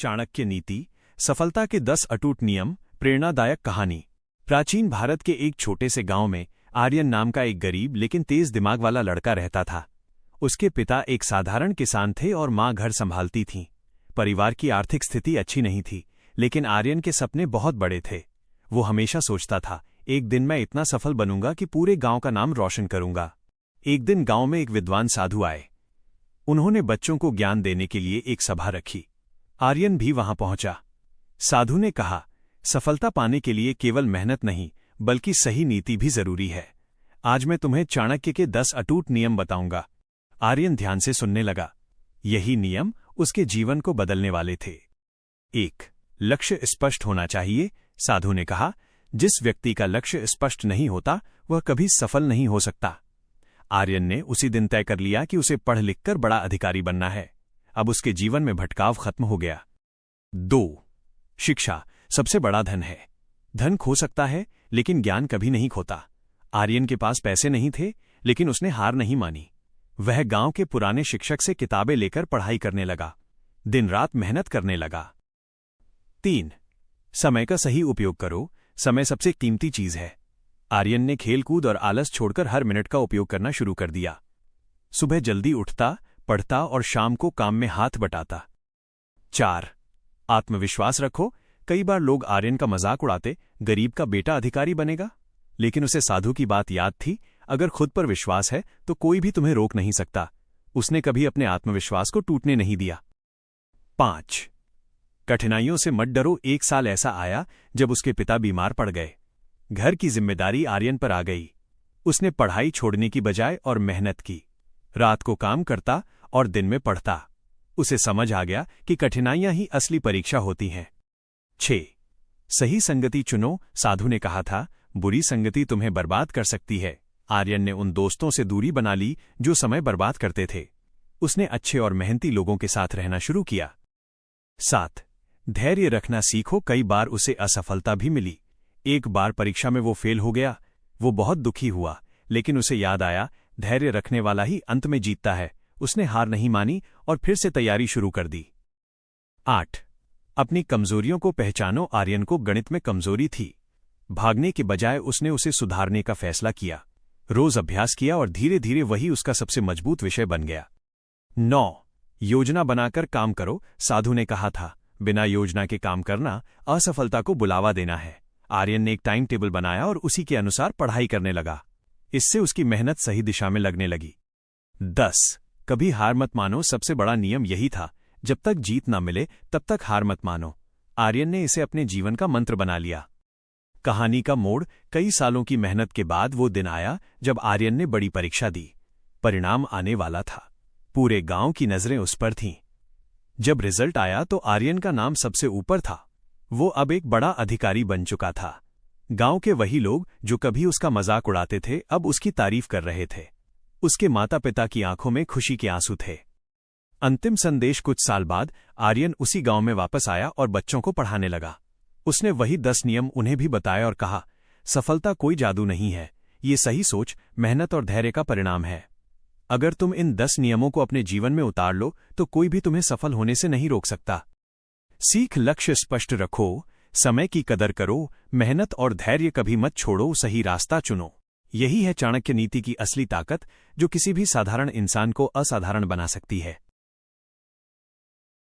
चाणक्य नीति, सफलता के 10 अटूट नियम, प्रेरणादायक कहानी। प्राचीन भारत के एक छोटे से गांव में आर्यन नाम का एक गरीब लेकिन तेज दिमाग वाला लड़का रहता था। उसके पिता एक साधारण किसान थे और मां घर संभालती थीं। परिवार की आर्थिक स्थिति अच्छी नहीं थी, लेकिन आर्यन के सपने बहुत बड़े थे। वो हमेशा सोचता था, एक दिन मैं इतना सफल बनूंगा कि पूरे गांव का नाम रोशन करूंगा। एक दिन गांव में एक विद्वान साधु आए। उन्होंने बच्चों को ज्ञान देने के लिए एक सभा रखी। आर्यन भी वहां पहुंचा। साधु ने कहा, सफलता पाने के लिए केवल मेहनत नहीं बल्कि सही नीति भी जरूरी है। आज मैं तुम्हें चाणक्य के 10 अटूट नियम बताऊंगा। आर्यन ध्यान से सुनने लगा। यही नियम उसके जीवन को बदलने वाले थे। 1. लक्ष्य स्पष्ट होना चाहिए। साधु ने कहा, जिस व्यक्ति का लक्ष्य स्पष्ट नहीं होता वह कभी सफल नहीं हो सकता। आर्यन ने उसी दिन तय कर लिया कि उसे पढ़ लिखकर बड़ा अधिकारी बनना है। अब उसके जीवन में भटकाव खत्म हो गया। 2. शिक्षा सबसे बड़ा धन है। धन खो सकता है लेकिन ज्ञान कभी नहीं खोता। आर्यन के पास पैसे नहीं थे, लेकिन उसने हार नहीं मानी। वह गांव के पुराने शिक्षक से किताबें लेकर पढ़ाई करने लगा। दिन रात मेहनत करने लगा। 3. समय का सही उपयोग करो। समय सबसे कीमती चीज है। आर्यन ने खेलकूद और आलस छोड़कर हर मिनट का उपयोग करना शुरू कर दिया। सुबह जल्दी उठता, पढ़ता और शाम को काम में हाथ बटाता। 4. आत्मविश्वास रखो। कई बार लोग आर्यन का मजाक उड़ाते, गरीब का बेटा अधिकारी बनेगा, लेकिन उसे साधु की बात याद थी, अगर खुद पर विश्वास है तो कोई भी तुम्हें रोक नहीं सकता। उसने कभी अपने आत्मविश्वास को टूटने नहीं दिया। 5. कठिनाइयों से मत डरो। एक साल ऐसा आया जब उसके पिता बीमार पड़ गए। घर की जिम्मेदारी आर्यन पर आ गई। उसने पढ़ाई छोड़ने की बजाय और मेहनत की। रात को काम करता और दिन में पढ़ता। उसे समझ आ गया कि कठिनाइयां ही असली परीक्षा होती हैं। 6. सही संगति चुनो। साधु ने कहा था, बुरी संगति तुम्हें बर्बाद कर सकती है। आर्यन ने उन दोस्तों से दूरी बना ली जो समय बर्बाद करते थे। उसने अच्छे और मेहनती लोगों के साथ रहना शुरू किया। 7. धैर्य रखना सीखो। कई बार उसे असफलता भी मिली। एक बार परीक्षा में वो फेल हो गया। वो बहुत दुखी हुआ, लेकिन उसे याद आया, धैर्य रखने वाला ही अंत में जीतता है। उसने हार नहीं मानी और फिर से तैयारी शुरू कर दी। 8. अपनी कमजोरियों को पहचानो। आर्यन को गणित में कमजोरी थी। भागने के बजाय उसने उसे सुधारने का फैसला किया। रोज अभ्यास किया और धीरे धीरे वही उसका सबसे मजबूत विषय बन गया। 9. योजना बनाकर काम करो। साधु ने कहा था, बिना योजना के काम करना असफलता को बुलावा देना है। आर्यन ने एक टाइम टेबल बनाया और उसी के अनुसार पढ़ाई करने लगा। इससे उसकी मेहनत सही दिशा में लगने लगी। 10. कभी हार मत मानो। सबसे बड़ा नियम यही था, जब तक जीत न मिले तब तक हार मत मानो। आर्यन ने इसे अपने जीवन का मंत्र बना लिया। कहानी का मोड़। कई सालों की मेहनत के बाद वो दिन आया जब आर्यन ने बड़ी परीक्षा दी। परिणाम आने वाला था। पूरे गांव की नजरें उस पर थीं। जब रिजल्ट आया तो आर्यन का नाम सबसे ऊपर था। वो अब एक बड़ा अधिकारी बन चुका था। गांव के वही लोग जो कभी उसका मजाक उड़ाते थे अब उसकी तारीफ कर रहे थे। उसके माता पिता की आंखों में खुशी के आंसू थे। अंतिम संदेश। कुछ साल बाद आर्यन उसी गांव में वापस आया और बच्चों को पढ़ाने लगा। उसने वही 10 नियम उन्हें भी बताए और कहा, सफलता कोई जादू नहीं है, ये सही सोच, मेहनत और धैर्य का परिणाम है। अगर तुम इन 10 नियमों को अपने जीवन में उतार लो तो कोई भी तुम्हें सफल होने से नहीं रोक सकता। सीख। लक्ष्य स्पष्ट रखो। समय की कदर करो। मेहनत और धैर्य कभी मत छोड़ो। सही रास्ता चुनो। यही है चाणक्य नीति की असली ताकत, जो किसी भी साधारण इंसान को असाधारण बना सकती है।